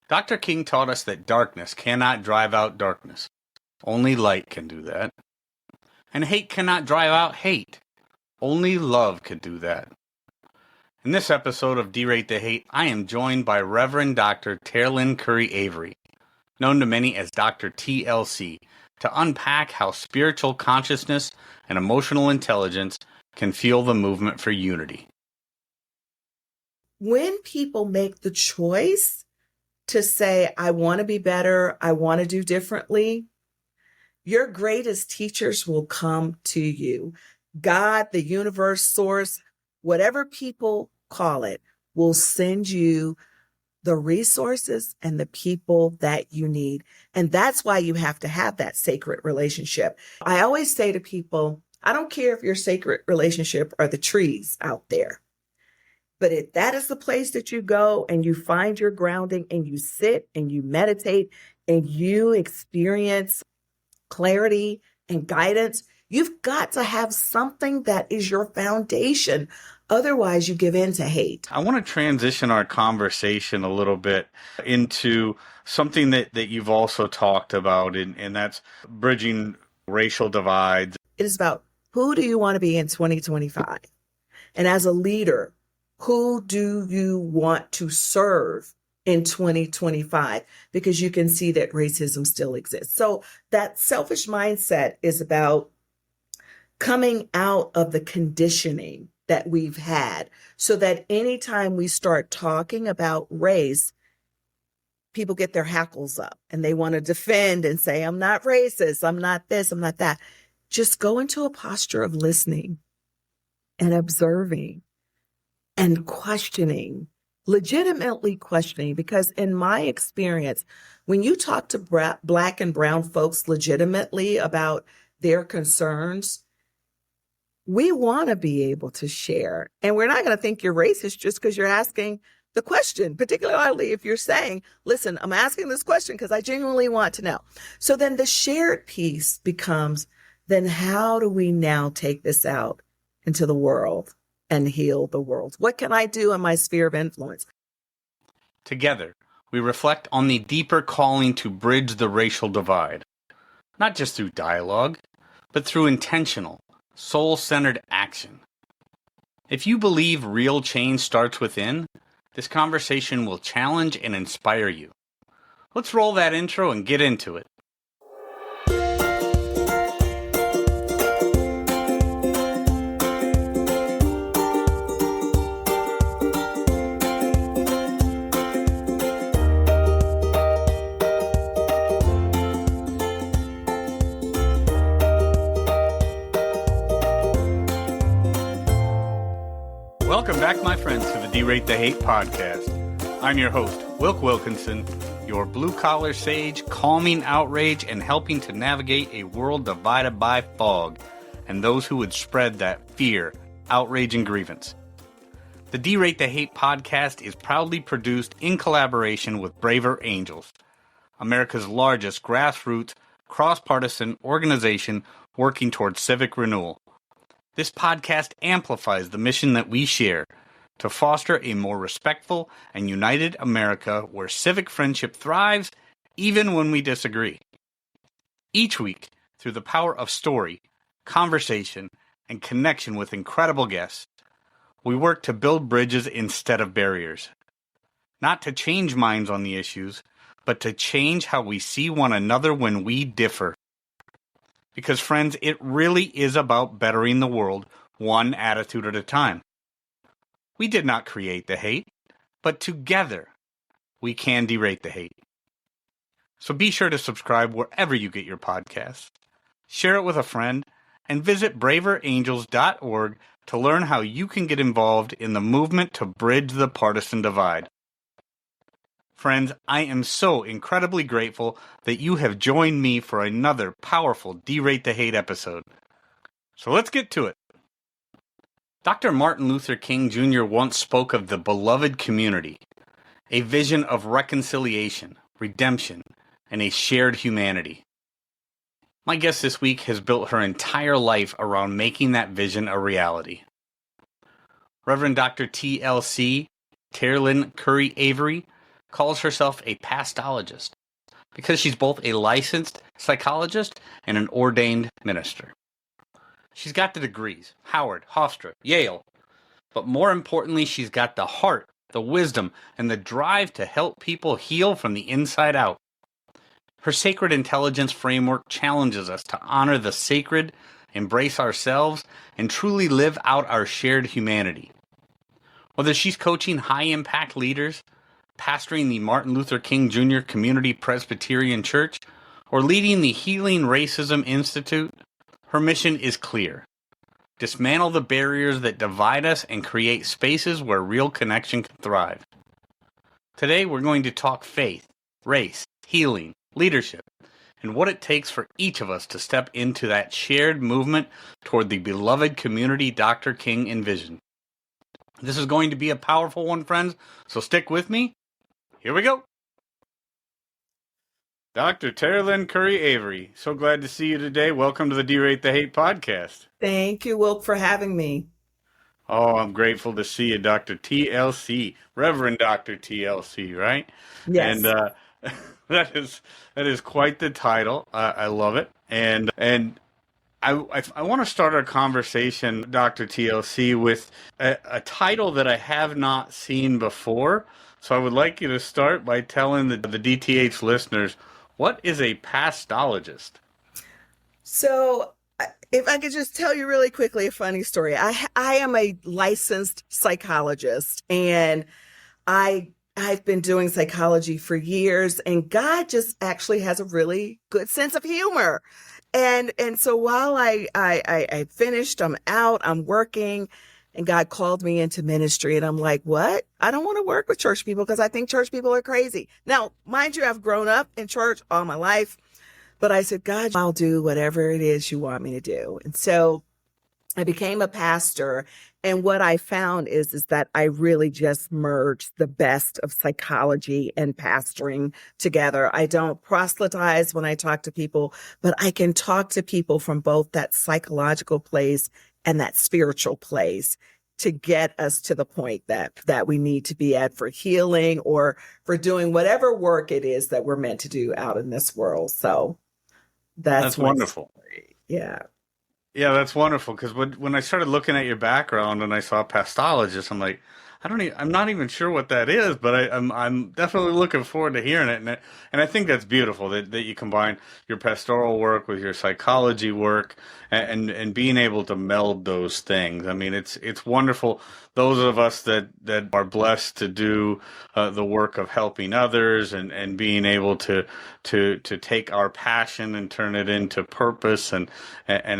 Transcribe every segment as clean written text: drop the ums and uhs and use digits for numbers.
Dr. King taught us that darkness cannot drive out darkness. Only light can do that. And hate cannot drive out hate. Only love could do that. In this episode of Derate the Hate, I am joined by Reverend Dr. Terrlyn Avery, known to many as Dr. TLC, to unpack how spiritual consciousness and emotional intelligence can fuel the movement for unity. When people make the choice to say, I want to be better, I want to do differently, your greatest teachers will come to you. God, the universe, source, whatever people call it, will send you the resources and the people that you need. And that's why you have to have that sacred relationship. I always say to people, I don't care if your sacred relationship are the trees out there. But if that is the place that you go and you find your grounding and you sit and you meditate and you experience clarity and guidance, you've got to have something that is your foundation. Otherwise, you give in to hate. I want to transition our conversation a little bit into something that you've also talked about, and that's bridging racial divides. It is about who do you want to be in 2025? And as a leader, who do you want to serve in 2025? Because you can see that racism still exists. So that selfish mindset is about coming out of the conditioning that we've had, so that anytime we start talking about race, people get their hackles up and they want to defend and say, I'm not racist, I'm not this, I'm not that. Just go into a posture of listening and observing and questioning, legitimately questioning, because in my experience, when you talk to Black and brown folks legitimately about their concerns, we want to be able to share. And we're not going to think you're racist just because you're asking the question, particularly if you're saying, listen, I'm asking this question because I genuinely want to know. So then the shared piece becomes, then how do we now take this out into the world and heal the world? What can I do in my sphere of influence? Together, we reflect on the deeper calling to bridge the racial divide, not just through dialogue, but through intentional, soul-centered action. If you believe real change starts within, this conversation will challenge and inspire you. Let's roll that intro and get into it. Welcome back, my friends, to the Derate the Hate podcast. I'm your host, Wilk Wilkinson, your blue-collar sage, calming outrage and helping to navigate a world divided by fog and those who would spread that fear, outrage, and grievance. The Derate the Hate podcast is proudly produced in collaboration with Braver Angels, America's largest grassroots, cross-partisan organization working towards civic renewal. This podcast amplifies the mission that we share to foster a more respectful and united America where civic friendship thrives even when we disagree. Each week, through the power of story, conversation, and connection with incredible guests, we work to build bridges instead of barriers. Not to change minds on the issues, but to change how we see one another when we differ. Because, friends, it really is about bettering the world one attitude at a time. We did not create the hate, but together we can derate the hate. So be sure to subscribe wherever you get your podcasts, share it with a friend, and visit braverangels.org to learn how you can get involved in the movement to bridge the partisan divide. Friends, I am so incredibly grateful that you have joined me for another powerful Derate the Hate episode. So let's get to it. Dr. Martin Luther King Jr. once spoke of the beloved community, a vision of reconciliation, redemption, and a shared humanity. My guest this week has built her entire life around making that vision a reality. Reverend Dr. TLC, Terrlyn Avery, calls herself a pastologist because she's both a licensed psychologist and an ordained minister. She's got the degrees, Howard, Hofstra, Yale, but more importantly, she's got the heart, the wisdom, and the drive to help people heal from the inside out. Her sacred intelligence framework challenges us to honor the sacred, embrace ourselves, and truly live out our shared humanity. Whether she's coaching high-impact leaders, pastoring the Martin Luther King Jr. Community Presbyterian Church, or leading the Healing Racism Institute, her mission is clear. Dismantle the barriers that divide us and create spaces where real connection can thrive. Today, we're going to talk faith, race, healing, leadership, and what it takes for each of us to step into that shared movement toward the beloved community Dr. King envisioned. This is going to be a powerful one, friends, so stick with me. Here we go. Dr. Terrlyn Avery, so glad to see you today. Welcome to the D-Rate the Hate podcast. Thank you, Wilk, for having me. Oh, I'm grateful to see you, Dr. TLC, Reverend Dr. TLC, right? Yes. And that is quite the title. I love it. And I want to start our conversation, Dr. TLC, with a title that I have not seen before. So I would like you to start by telling the DTH listeners, what is a pastologist? So if I could just tell you really quickly a funny story. I am a licensed psychologist, and I've been doing psychology for years, and God just actually has a really good sense of humor. And so while I finished, I'm out, I'm working, and God called me into ministry, and I'm like, what? I don't want to work with church people because I think church people are crazy. Now, mind you, I've grown up in church all my life, but I said, God, I'll do whatever it is you want me to do. And so I became a pastor. And what I found is that I really just merged the best of psychology and pastoring together. I don't proselytize when I talk to people, but I can talk to people from both that psychological place and that spiritual place to get us to the point that we need to be at for healing or for doing whatever work it is that we're meant to do out in this world. So that's wonderful. Story. Yeah. Yeah, that's wonderful. Because when I started looking at your background and I saw pastologist, I'm like, I'm not even sure what that is, but I'm definitely looking forward to hearing it. And I think that's beautiful that you combine your pastoral work with your psychology work and being able to meld those things. I mean, it's wonderful. Those of us that are blessed to do the work of helping others and being able to take our passion and turn it into purpose and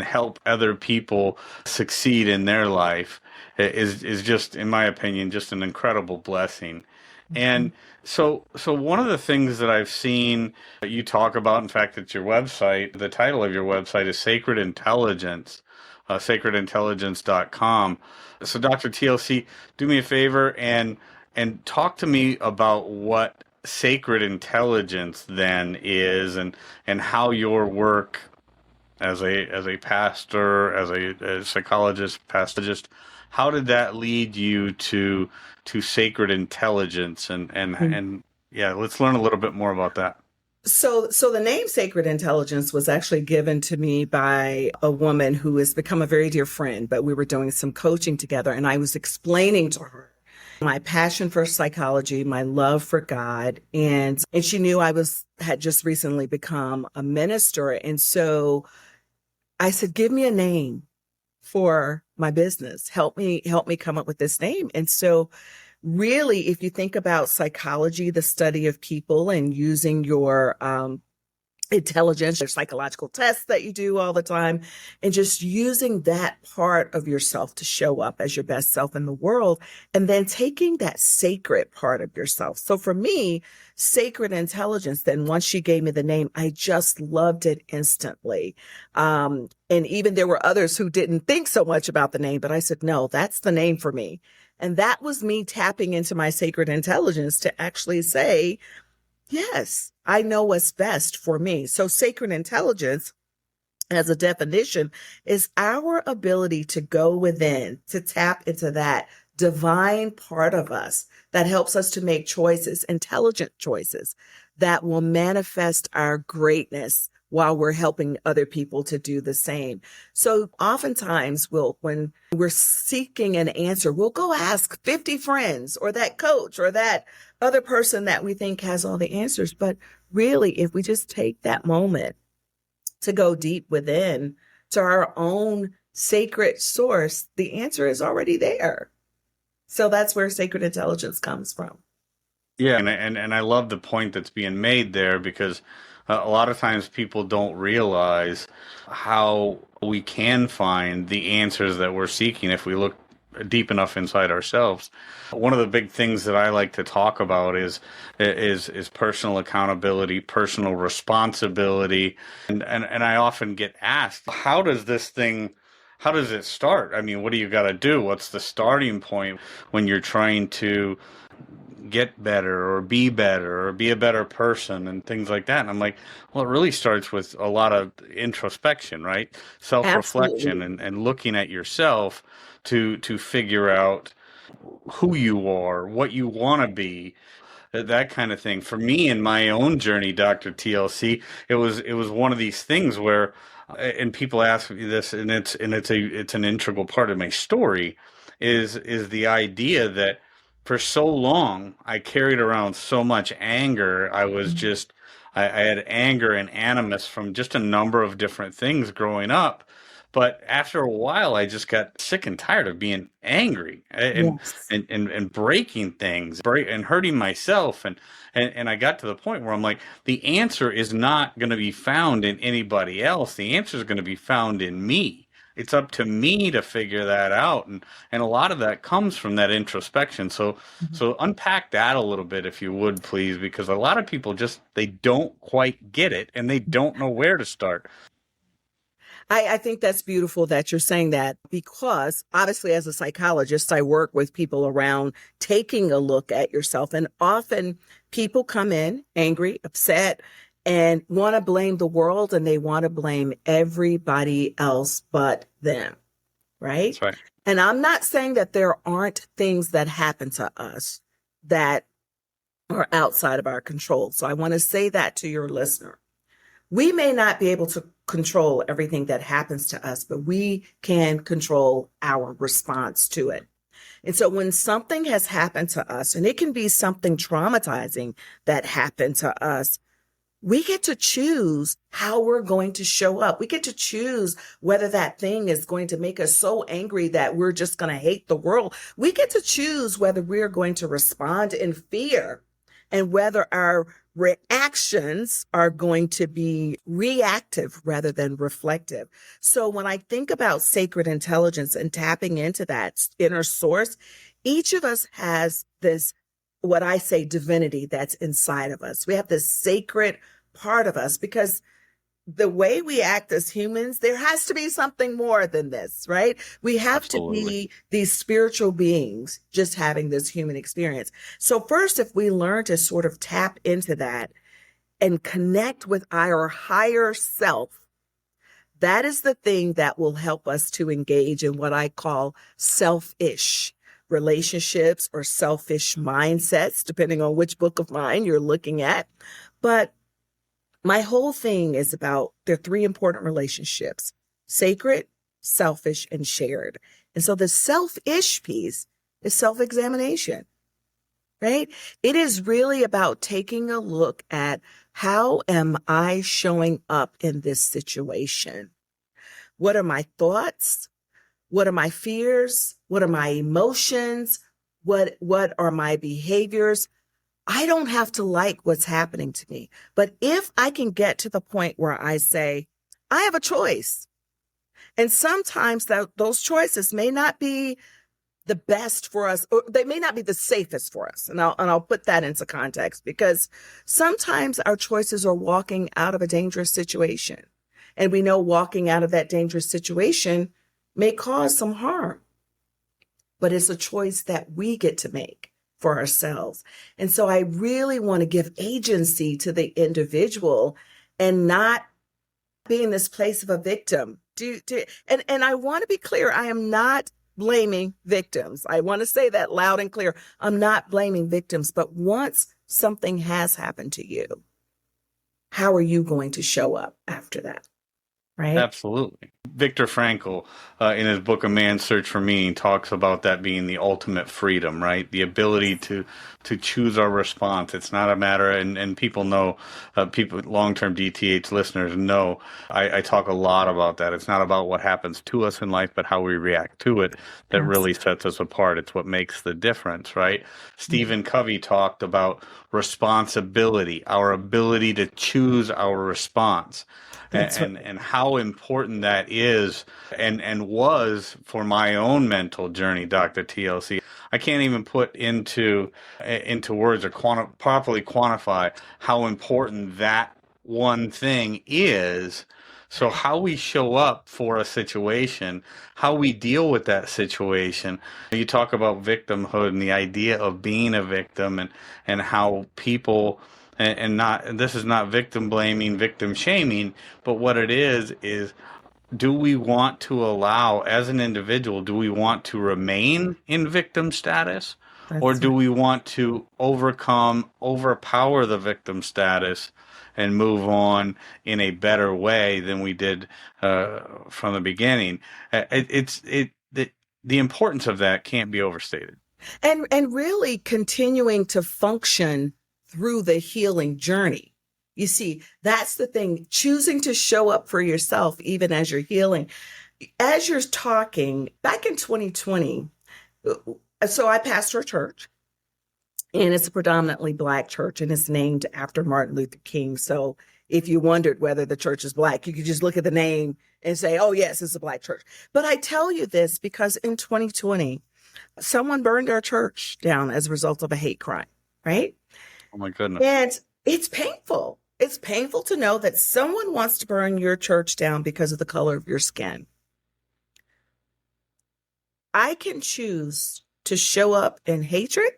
help other people succeed in their life is just, in my opinion, just an incredible blessing. And so one of the things that I've seen you talk about, in fact, it's your website, the title of your website is Sacred Intelligence, sacredintelligence.com. So Dr. TLC, do me a favor and talk to me about what sacred intelligence then is and how your work as a pastor, as a psychologist, pastologist, how did that lead you to sacred intelligence? And yeah, let's learn a little bit more about that. So the name Sacred Intelligence was actually given to me by a woman who has become a very dear friend, but we were doing some coaching together, and I was explaining to her my passion for psychology, my love for God, and she knew I had just recently become a minister. And so I said, give me a name for my business. Help me come up with this name. And so really, if you think about psychology, the study of people and using your intelligence, your psychological tests that you do all the time, and just using that part of yourself to show up as your best self in the world, and then taking that sacred part of yourself. So for me, sacred intelligence, then once she gave me the name, I just loved it instantly. And even there were others who didn't think so much about the name, but I said, no, that's the name for me. And that was me tapping into my sacred intelligence to actually say, yes, I know what's best for me. So sacred intelligence, as a definition, is our ability to go within, to tap into that divine part of us that helps us to make choices, intelligent choices that will manifest our greatness while we're helping other people to do the same. So oftentimes when we're seeking an answer, we'll go ask 50 friends or that coach or that other person that we think has all the answers. But really, if we just take that moment to go deep within to our own sacred source, the answer is already there. So that's where sacred intelligence comes from. Yeah, and I love the point that's being made there, because a lot of times people don't realize how we can find the answers that we're seeking if we look deep enough inside ourselves. One of the big things that I like to talk about is personal accountability, personal responsibility, and I often get asked, how does it start? I mean, what do you got to do? What's the starting point when you're trying to get better or be a better person and things like that? And I'm like, well, it really starts with a lot of introspection, right? Self-reflection Absolutely. and looking at yourself to figure out who you are, what you want to be, that kind of thing. For me in my own journey, Dr. TLC, it was one of these things where, and people ask me this, and it's an integral part of my story, is the idea that for so long I carried around so much anger. I had anger and animus from just a number of different things growing up. But after a while, I just got sick and tired of being angry Yes. and breaking things, and hurting myself. And I got to the point where I'm like, the answer is not going to be found in anybody else. The answer is going to be found in me. It's up to me to figure that out. And a lot of that comes from that introspection. So unpack that a little bit, if you would, please, because a lot of people they don't quite get it and they don't know where to start. I think that's beautiful that you're saying that, because obviously as a psychologist, I work with people around taking a look at yourself. And often people come in angry, upset, and want to blame the world, and they want to blame everybody else but them. Right. That's right. And I'm not saying that there aren't things that happen to us that are outside of our control. So I want to say that to your listener. We may not be able to control everything that happens to us, but we can control our response to it. And so when something has happened to us, and it can be something traumatizing that happened to us, we get to choose how we're going to show up. We get to choose whether that thing is going to make us so angry that we're just going to hate the world. We get to choose whether we're going to respond in fear, and whether our reactions are going to be reactive rather than reflective. So when I think about sacred intelligence and tapping into that inner source, each of us has this, what I say, divinity that's inside of us. We have this sacred part of us, because the way we act as humans, there has to be something more than this, right? We have Absolutely. to be these spiritual beings just having this human experience. So first, if we learn to sort of tap into that and connect with our higher self, that is the thing that will help us to engage in what I call selfish relationships or selfish mindsets, depending on which book of mine you're looking at. But my whole thing is about the three important relationships: sacred, selfish, and shared. And so the selfish piece is self-examination, right? It is really about taking a look at, how am I showing up in this situation? What are my thoughts? What are my fears? What are my emotions? What are my behaviors? I don't have to like what's happening to me. But if I can get to the point where I say, I have a choice. And sometimes those choices may not be the best for us, or they may not be the safest for us. And I'll put that into context, because sometimes our choices are walking out of a dangerous situation. And we know walking out of that dangerous situation may cause some harm, but it's a choice that we get to make for ourselves. And so I really want to give agency to the individual and not be in this place of a victim. And I want to be clear, I am not blaming victims. I want to say that loud and clear. I'm not blaming victims, but once something has happened to you, how are you going to show up after that? Right? Absolutely. Viktor Frankl, in his book A Man's Search for Meaning, talks about that being the ultimate freedom, right? The ability to choose our response. It's not a matter, and people know, people, long-term DTH listeners know, I talk a lot about that. It's not about what happens to us in life, but how we react to it that really sets us apart. It's what makes the difference, right? Stephen Covey talked about responsibility, our ability to choose our response. And how important that is and was for my own mental journey, Dr. TLC. I can't even put into words or properly quantify how important that one thing is. So how we show up for a situation, how we deal with that situation. You talk about victimhood and the idea of being a victim and how people and this is not victim blaming, victim shaming, but what it is do we want to allow, as an individual, do we want to remain in victim status, or do we want to overpower the victim status and move on in a better way than we did from the beginning? The importance of that can't be overstated. And really continuing to function through the healing journey. You see, that's the thing, choosing to show up for yourself, even as you're healing. As you're talking, back in 2020, so I pastor a church, and it's a predominantly Black church, and it's named after Martin Luther King. So if you wondered whether the church is Black, you could just look at the name and say, oh, yes, it's a Black church. But I tell you this because in 2020, someone burned our church down as a result of a hate crime, right? Oh, my goodness. And it's painful. It's painful to know that someone wants to burn your church down because of the color of your skin. I can choose to show up in hatred,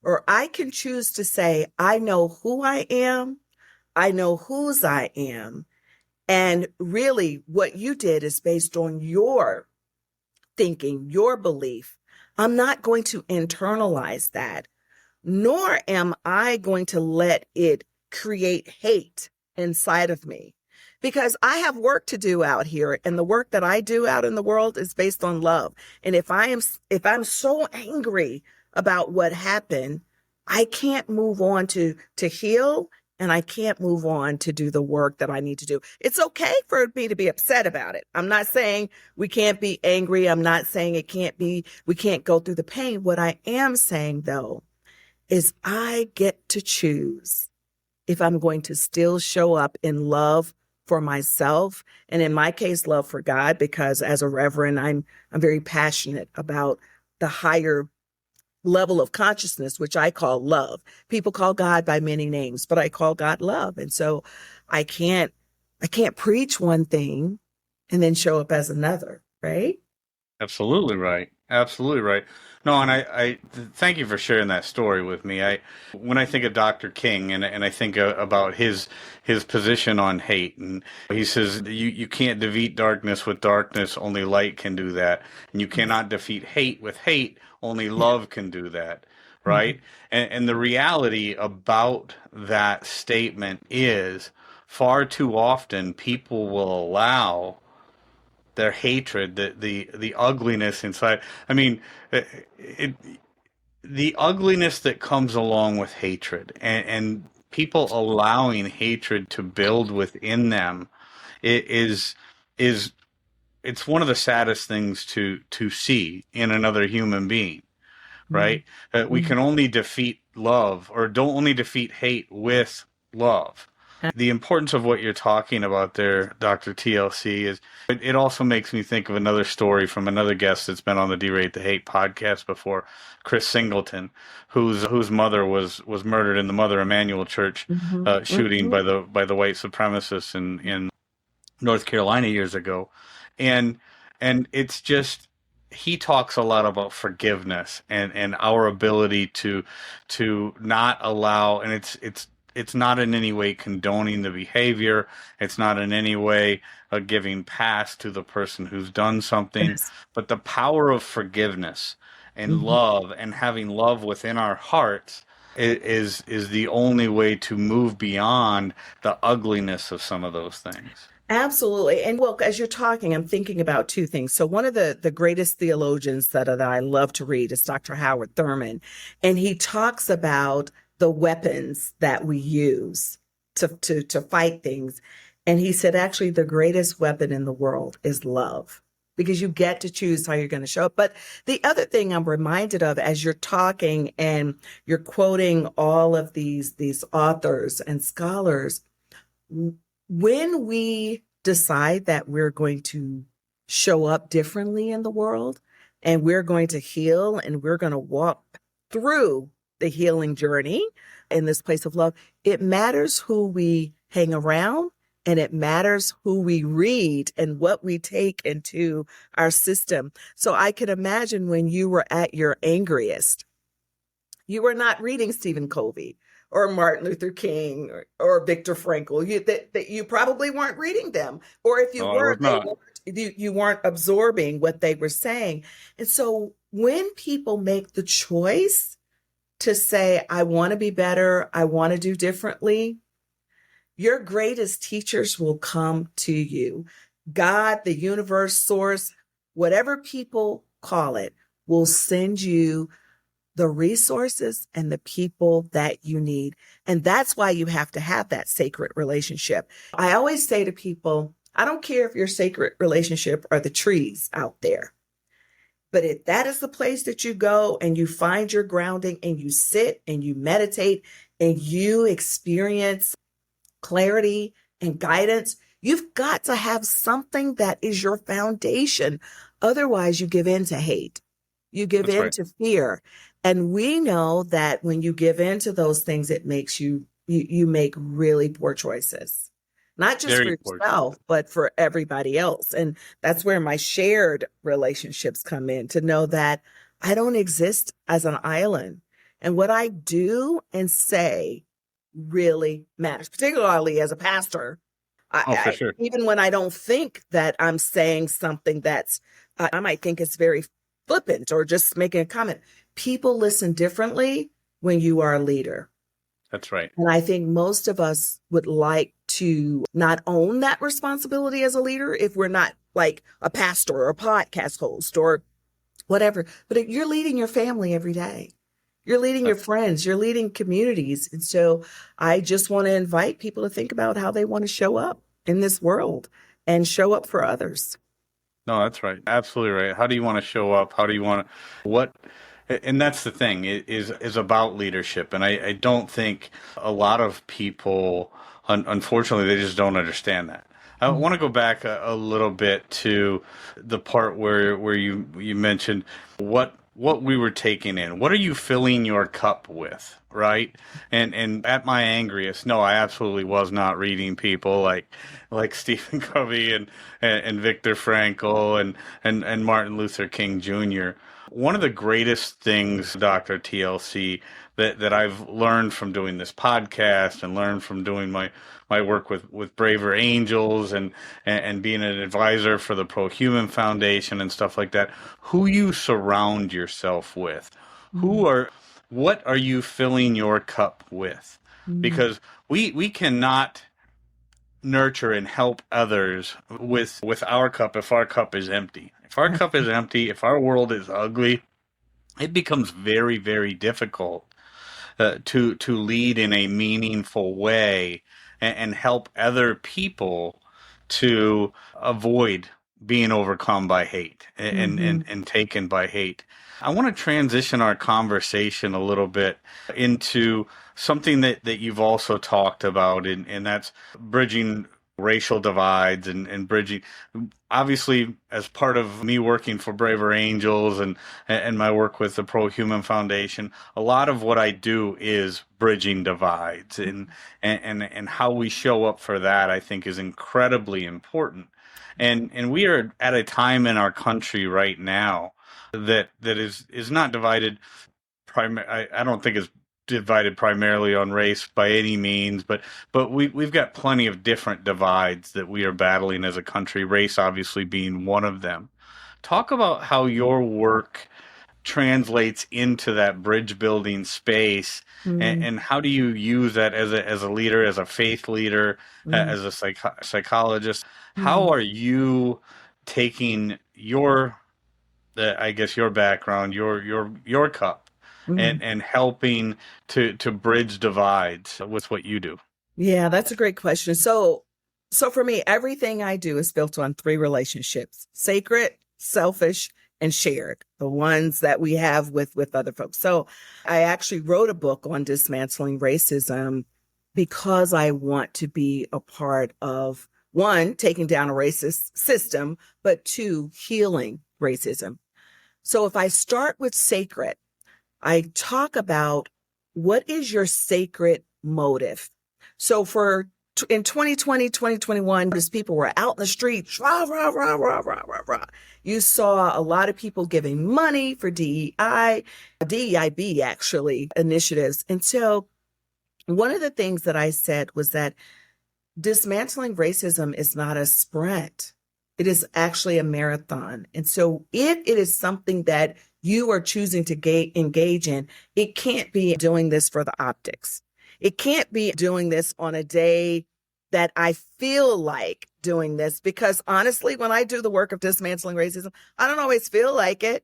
or I can choose to say, I know who I am. I know whose I am. And really what you did is based on your thinking, your belief. I'm not going to internalize that, nor am I going to let it create hate inside of me, because I have work to do out here, and the work that I do out in the world is based on love. And if I'm so angry about what happened, I can't move on to heal, and I can't move on to do the work that I need to do. It's okay for me to be upset about it. I'm not saying we can't be angry. I'm not saying we can't go through the pain. What I am saying, though, is I get to choose if I'm going to still show up in love for myself, and in my case, love for God, because as a reverend, I'm very passionate about the higher level of consciousness, which I call love. People call God by many names, but I call God love. And so I can't preach one thing and then show up as another, right? Absolutely right. Absolutely right. No, and I thank you for sharing that story with me. When I think of Dr. King and I think about his position on hate, and he says you can't defeat darkness with darkness, only light can do that, and you cannot defeat hate with hate, only love can do that, right? Mm-hmm. And the reality about that statement is far too often people will allow their hatred, the ugliness inside. I mean, the ugliness that comes along with hatred, and people allowing hatred to build within them, is it's one of the saddest things to see in another human being, right? Mm-hmm. We can only defeat love, or don't only defeat hate with love. The importance of what you're talking about there, Dr. TLC, is it also makes me think of another story from another guest that's been on the D-Rate the Hate podcast before, Chris Singleton, whose mother was murdered in the Mother Emanuel Church shooting by the white supremacists in North Carolina years ago, and it's just, he talks a lot about forgiveness and our ability to not allow, and It's not in any way condoning the behavior. It's not in any way giving pass to the person who's done something. Yes. But the power of forgiveness and Mhm. love and having love within our hearts is the only way to move beyond the ugliness of some of those things. Absolutely. And well, as you're talking, I'm thinking about two things. So one of the greatest theologians that I love to read is Dr. Howard Thurman. And he talks about the weapons that we use to fight things. And he said, actually, the greatest weapon in the world is love, because you get to choose how you're going to show up. But the other thing I'm reminded of as you're talking and you're quoting all of these authors and scholars, when we decide that we're going to show up differently in the world and we're going to heal and we're going to walk through the healing journey in this place of love, it matters who we hang around, and it matters who we read and what we take into our system. So I can imagine when you were at your angriest, you were not reading Stephen Covey or Martin Luther King or Viktor Frankl. That you probably weren't reading them. Or if you No, I was were, not. you weren't absorbing what they were saying. And so when people make the choice to say, I want to be better, I want to do differently, your greatest teachers will come to you. God, the universe, source, whatever people call it, will send you the resources and the people that you need. And that's why you have to have that sacred relationship. I always say to people, I don't care if your sacred relationship are the trees out there, but if that is the place that you go and you find your grounding and you sit and you meditate and you experience clarity and guidance, you've got to have something that is your foundation. Otherwise, you give in to hate. You give That's in right. to fear. And we know that when you give in to those things, it makes you make really poor choices, not just for Very important. yourself, but for everybody else. And that's where my shared relationships come in, to know that I don't exist as an island. And what I do and say really matters, particularly as a pastor. Oh, for sure. Even when I don't think that I'm saying something that's, I might think it's very flippant or just making a comment. People listen differently when you are a leader. That's right. And I think most of us would like to not own that responsibility as a leader if we're not like a pastor or a podcast host or whatever. But if you're leading your family every day, you're leading your friends, you're leading communities. And so I just want to invite people to think about how they want to show up in this world and show up for others. No, that's right. Absolutely right. How do you want to show up? How do you want to, what, and that's the thing, it is about leadership. And I don't think a lot of people, unfortunately, they just don't understand that. I want to go back a little bit to the part where you mentioned what we were taking in. What are you filling your cup with, right? And at my angriest, no, I absolutely was not reading people like Stephen Covey and Viktor Frankl and Martin Luther King Jr. One of the greatest things, Dr. TLC, that I've learned from doing this podcast and learned from doing my work with Braver Angels and being an advisor for the Pro Human Foundation and stuff like that, who you surround yourself with. What are you filling your cup with? Mm-hmm. Because we cannot nurture and help others with our cup if our cup is empty. If our cup is empty, if our world is ugly, it becomes very, very difficult to lead in a meaningful way and help other people to avoid being overcome by hate Mm-hmm. and taken by hate. I want to transition our conversation a little bit into something that you've also talked about, and that's bridging racial divides and bridging. Obviously, as part of me working for Braver Angels and my work with the Pro Human Foundation, a lot of what I do is bridging divides and how we show up for that, I think, is incredibly important. And we are at a time in our country right now that is not divided. I don't think it's divided primarily on race by any means, but we've got plenty of different divides that we are battling as a country, race obviously being one of them. Talk about how your work translates into that bridge building space, Mm, and how do you use that as a leader, as a faith leader, mm, as a psychologist? How mm, are you taking your I guess your background, your cup, mm. and helping to bridge divides with what you do? Yeah, that's a great question. So for me, everything I do is built on three relationships: sacred, selfish, and shared, the ones that we have with other folks. So I actually wrote a book on dismantling racism because I want to be a part of, one, taking down a racist system, but two, healing racism. So if I start with sacred, I talk about what is your sacred motive. So in 2020, 2021, as people were out in the streets, rah, rah, rah, rah, rah, rah, rah. You saw a lot of people giving money for DEIB actually initiatives. And so one of the things that I said was that dismantling racism is not a sprint. It is actually a marathon. And so if it is something that you are choosing to engage in, it can't be doing this for the optics. It can't be doing this on a day that I feel like doing this, because honestly, when I do the work of dismantling racism, I don't always feel like it.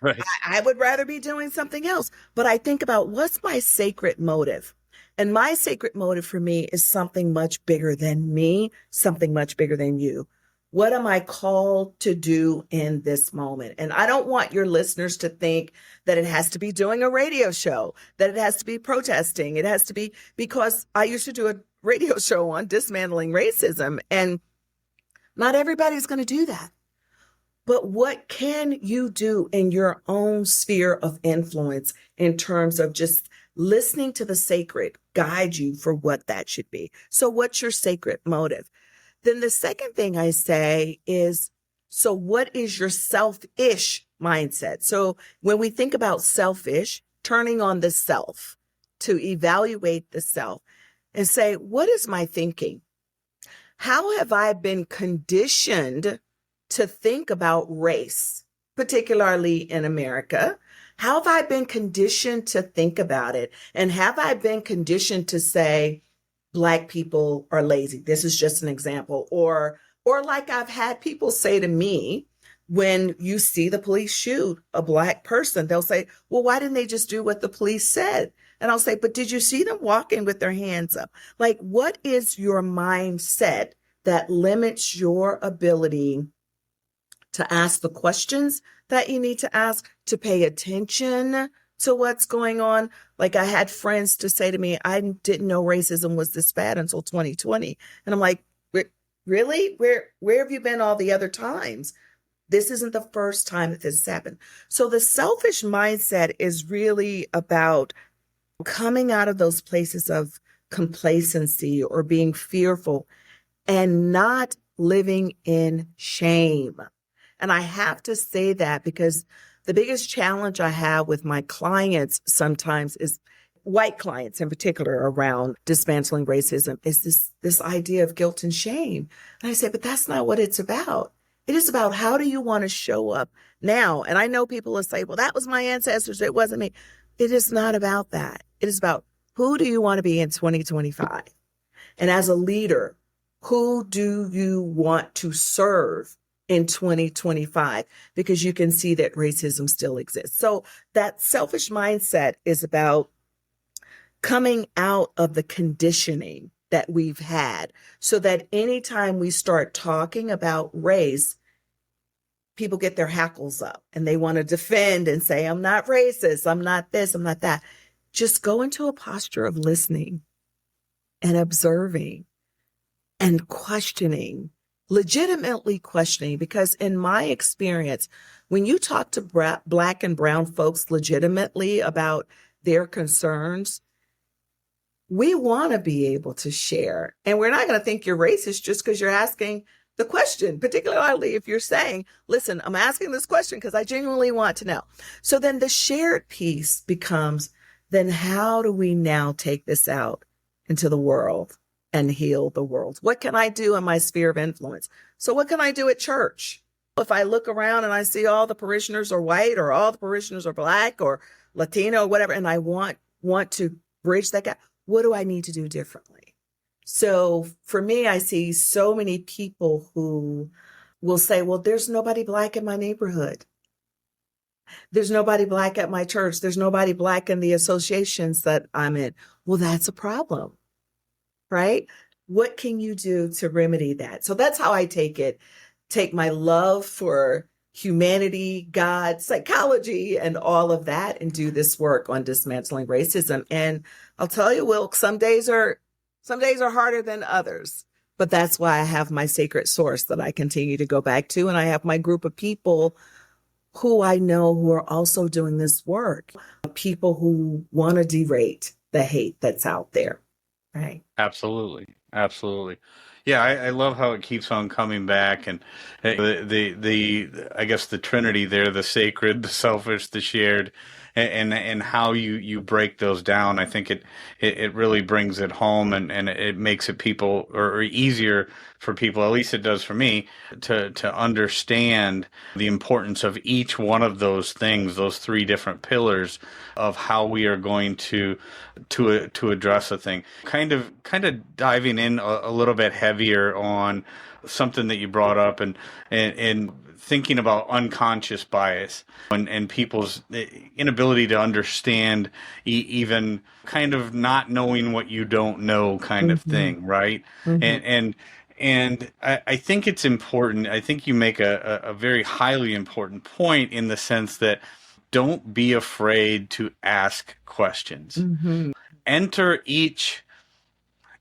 Right. I would rather be doing something else. But I think about, what's my sacred motive? And my sacred motive for me is something much bigger than me, something much bigger than you. What am I called to do in this moment? And I don't want your listeners to think that it has to be doing a radio show, that it has to be protesting. It has to be, because I used to do a radio show on dismantling racism, and not everybody's going to do that. But what can you do in your own sphere of influence in terms of just listening to the sacred guide you for what that should be? So what's your sacred motive? Then the second thing I say is, so what is your selfish mindset? So when we think about selfish, turning on the self to evaluate the self and say, what is my thinking? How have I been conditioned to think about race, particularly in America? How have I been conditioned to think about it? And have I been conditioned to say, Black people are lazy? This is just an example. Or like I've had people say to me, when you see the police shoot a Black person, they'll say, well, why didn't they just do what the police said? And I'll say, but did you see them walking with their hands up? Like, what is your mindset that limits your ability to ask the questions that you need to ask, to pay attention to what's going on? Like, I had friends to say to me, I didn't know racism was this bad until 2020. And I'm like, really? Where have you been all the other times? This isn't the first time that this has happened. So the selfish mindset is really about coming out of those places of complacency or being fearful and not living in shame. And I have to say that because the biggest challenge I have with my clients sometimes is, white clients in particular, around dismantling racism, is this idea of guilt and shame. And I say, but that's not what it's about. It is about, how do you want to show up now? And I know people will say, well, that was my ancestors, it wasn't me. It is not about that. It is about, who do you want to be in 2025? And as a leader, who do you want to serve in 2025? Because you can see that racism still exists. So that selfish mindset is about coming out of the conditioning that we've had, so that anytime we start talking about race, people get their hackles up and they want to defend and say, I'm not racist, I'm not this, I'm not that. Just go into a posture of listening and observing and questioning, legitimately questioning. Because in my experience, when you talk to Black and brown folks legitimately about their concerns, we want to be able to share. And we're not going to think you're racist just because you're asking the question, particularly if you're saying, listen, I'm asking this question because I genuinely want to know. So then the shared piece becomes, then how do we now take this out into the world and heal the world? What can I do in my sphere of influence? So what can I do at church? If I look around and I see all the parishioners are white or all the parishioners are black or Latino or whatever, and I want to bridge that gap, what do I need to do differently? So for me, I see so many people who will say, well, there's nobody black in my neighborhood. There's nobody black at my church. There's nobody black in the associations that I'm in. Well, that's a problem, right? What can you do to remedy that? So that's how I take my love for humanity, God, psychology, and all of that, and do this work on dismantling racism. And I'll tell you, Wilk, some days are harder than others, but that's why I have my sacred source that I continue to go back to. And I have my group of people who I know who are also doing this work, people who want to derate the hate that's out there, right? Absolutely. Absolutely. Yeah, I love how it keeps on coming back, and the I guess the Trinity there, the sacred, the selfish, the shared, and how you break those down. I think it really brings it home, and it makes it people or easier for people, at least it does for me, to understand the importance of each one of those things, those three different pillars of how we are going to address a thing. Kind of diving in a little bit heavier on something that you brought up, and thinking about unconscious bias and people's inability to understand even kind of not knowing what you don't know kind of thing, right? And I think it's important. I think you make a very highly important point in the sense that don't be afraid to ask questions. Enter each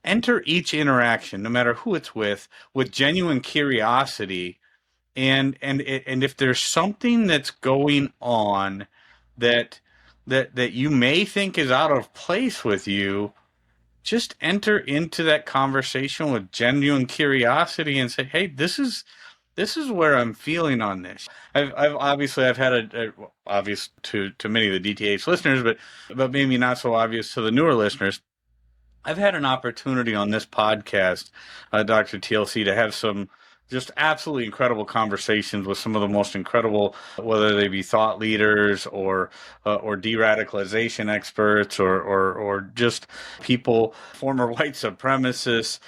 interaction, no matter who it's with genuine curiosity. And if there's something that's going on that you may think is out of place with you, just enter into that conversation with genuine curiosity and say, hey, this is where I'm feeling on this. I've had obvious to many of the DTH listeners, but maybe not so obvious to the newer listeners. I've had an opportunity on this podcast, Dr. TLC, to have some just absolutely incredible conversations with some of the most incredible, whether they be thought leaders or de-radicalization experts or just people, former white supremacists,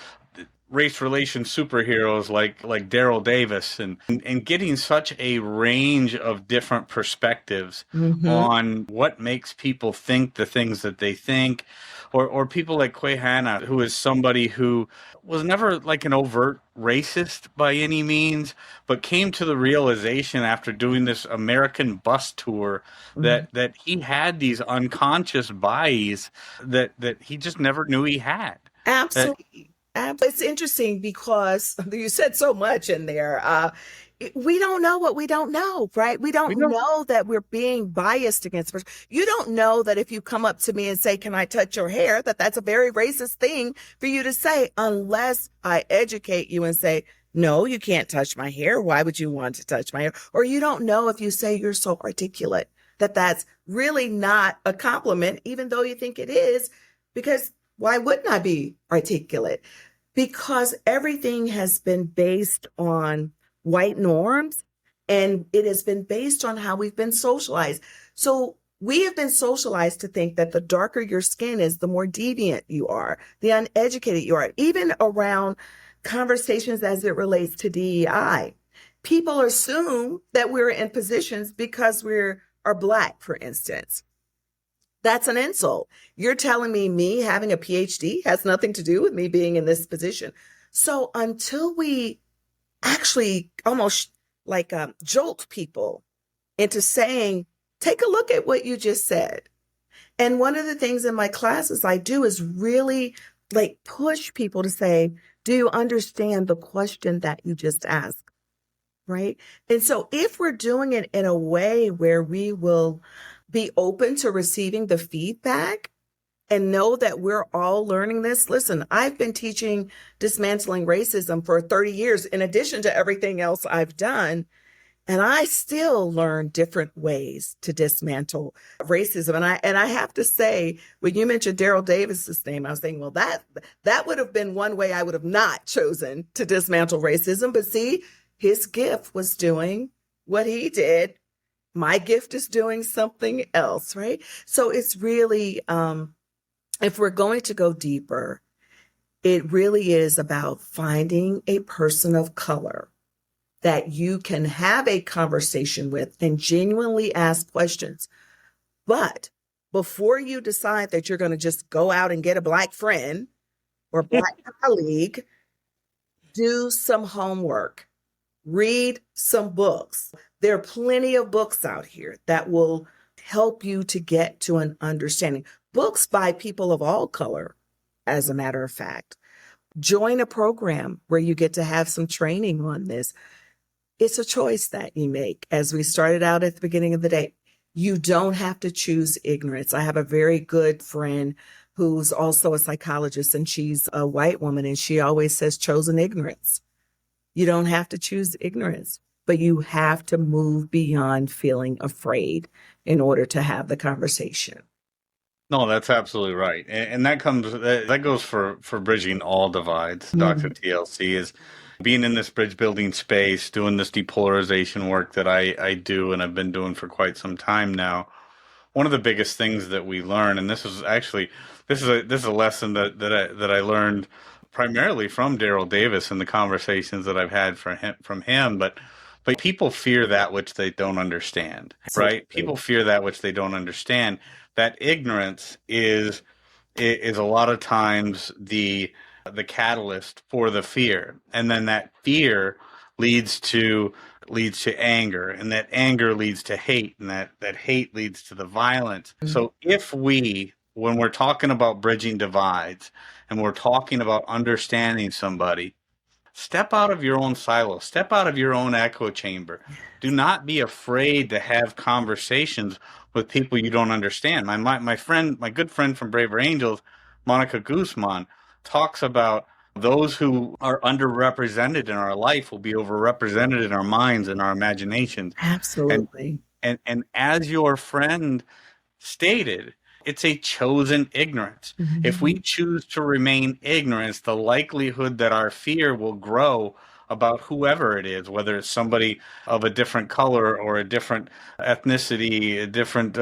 race relations superheroes like Daryl Davis, and getting such a range of different perspectives on what makes people think the things that they think, or people like Quay Hanna, who is somebody who was never like an overt racist by any means, but came to the realization after doing this American bus tour that he had these unconscious biases that he just never knew he had. Absolutely. It's interesting because you said so much in there. We don't know what we don't know, right? We don't know that we're being biased against person. You don't know that if you come up to me and say, can I touch your hair, that's a very racist thing for you to say, unless I educate you and say, no, you can't touch my hair. Why would you want to touch my hair? Or you don't know if you say you're so articulate that's really not a compliment, even though you think it is, because why wouldn't I be articulate? Because everything has been based on white norms, and it has been based on how we've been socialized. So we have been socialized to think that the darker your skin is, the more deviant you are, the uneducated you are. Even around conversations as it relates to DEI, people assume that we're in positions because we are Black, for instance. That's an insult. You're telling me having a PhD has nothing to do with me being in this position. So until we actually almost like jolt people into saying, take a look at what you just said. And one of the things in my classes I do is really like push people to say, do you understand the question that you just asked? Right? And so if we're doing it in a way where we will be open to receiving the feedback and know that we're all learning this. Listen, I've been teaching dismantling racism for 30 years, in addition to everything else I've done. And I still learn different ways to dismantle racism. And I have to say, when you mentioned Daryl Davis's name, I was thinking, well, that would have been one way I would have not chosen to dismantle racism. But see, his gift was doing what he did. My gift is doing something else, right? So it's really, if we're going to go deeper, it really is about finding a person of color that you can have a conversation with and genuinely ask questions. But before you decide that you're going to just go out and get a Black friend or Black colleague, do some homework, read some books. There are plenty of books out here that will help you to get to an understanding. Books by people of all color, as a matter of fact. Join a program where you get to have some training on this. It's a choice that you make. As we started out at the beginning of the day, you don't have to choose ignorance. I have a very good friend who's also a psychologist, and she's a white woman, and she always says chosen ignorance. You don't have to choose ignorance, but you have to move beyond feeling afraid in order to have the conversation. No, that's absolutely right. And that goes for bridging all divides. Dr. TLC is being in this bridge building space, doing this depolarization work that I do and I've been doing for quite some time now. One of the biggest things that we learn, and this is a lesson that I learned primarily from Daryl Davis and the conversations that I've had from him, but people fear that which they don't understand, right? People fear that which they don't understand. That ignorance is a lot of times the catalyst for the fear, and then that fear leads to anger, and that anger leads to hate, and that hate leads to the violence. So if when we're talking about bridging divides and we're talking about understanding somebody, step out of your own silo, step out of your own echo chamber. Do not be afraid to have conversations with people you don't understand. My good friend from Braver Angels, Monica Guzman, talks about those who are underrepresented in our life will be overrepresented in our minds and our imaginations. Absolutely. And as your friend stated, it's a chosen ignorance. Mm-hmm. If we choose to remain ignorant, the likelihood that our fear will grow about whoever it is, whether it's somebody of a different color or a different ethnicity, a different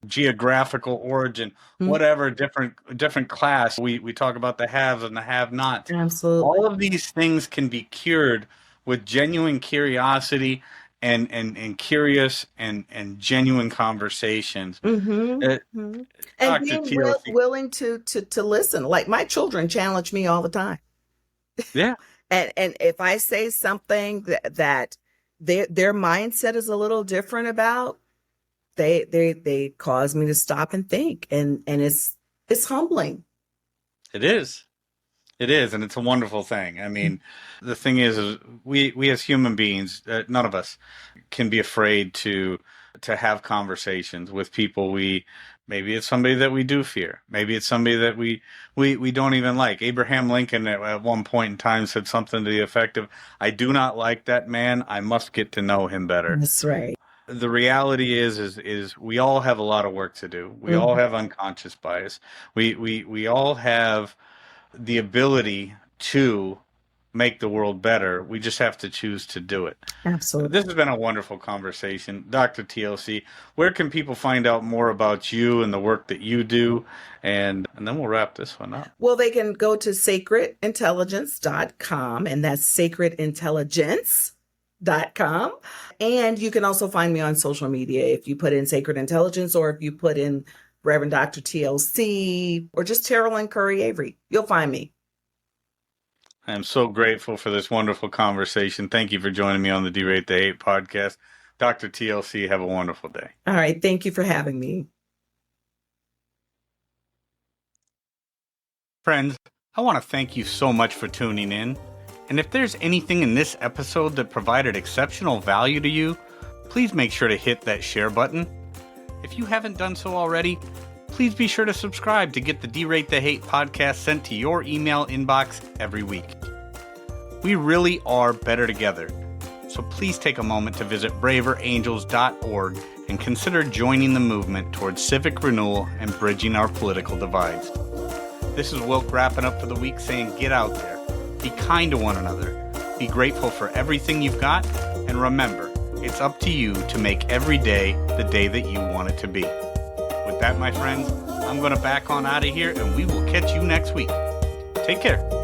geographical origin, whatever, different class. We talk about the haves and the have-nots. Absolutely. All of these things can be cured with genuine curiosity and curious and genuine conversations. And being willing to listen. Like my children challenge me all the time. Yeah. And if I say something that their mindset is a little different about, they cause me to stop and think, and it's humbling. It is, and it's a wonderful thing. I mean, the thing is we as human beings, none of us can be afraid to have conversations with people maybe it's somebody that we do fear. Maybe it's somebody that we don't even like. Abraham Lincoln at one point in time said something to the effect of, "I do not like that man. I must get to know him better." That's right. The reality is we all have a lot of work to do. We all have unconscious bias. We all have the ability to make the world better. We just have to choose to do it. Absolutely. This has been a wonderful conversation. Dr. TLC, where can people find out more about you and the work that you do? And then we'll wrap this one up. Well, they can go to sacredintelligence.com, and that's sacredintelligence.com. And you can also find me on social media if you put in Sacred Intelligence, or if you put in Reverend Dr. TLC, or just Terrlyn Curry Avery. You'll find me. I am so grateful for this wonderful conversation. Thank you for joining me on the D-Rate the Hate podcast. Dr. TLC, have a wonderful day. All right. Thank you for having me. Friends, I want to thank you so much for tuning in. And if there's anything in this episode that provided exceptional value to you, please make sure to hit that share button. If you haven't done so already, please be sure to subscribe to get the D-Rate the Hate podcast sent to your email inbox every week. We really are better together. So So please take a moment to visit braverangels.org and consider joining the movement towards civic renewal and bridging our political divides. This is Wilk wrapping up for the week saying get out there, be kind to one another, be grateful for everything you've got, and remember, it's up to you to make every day the day that you want it to be. With that, my friends, I'm going to back on out of here and we will catch you next week. Take care.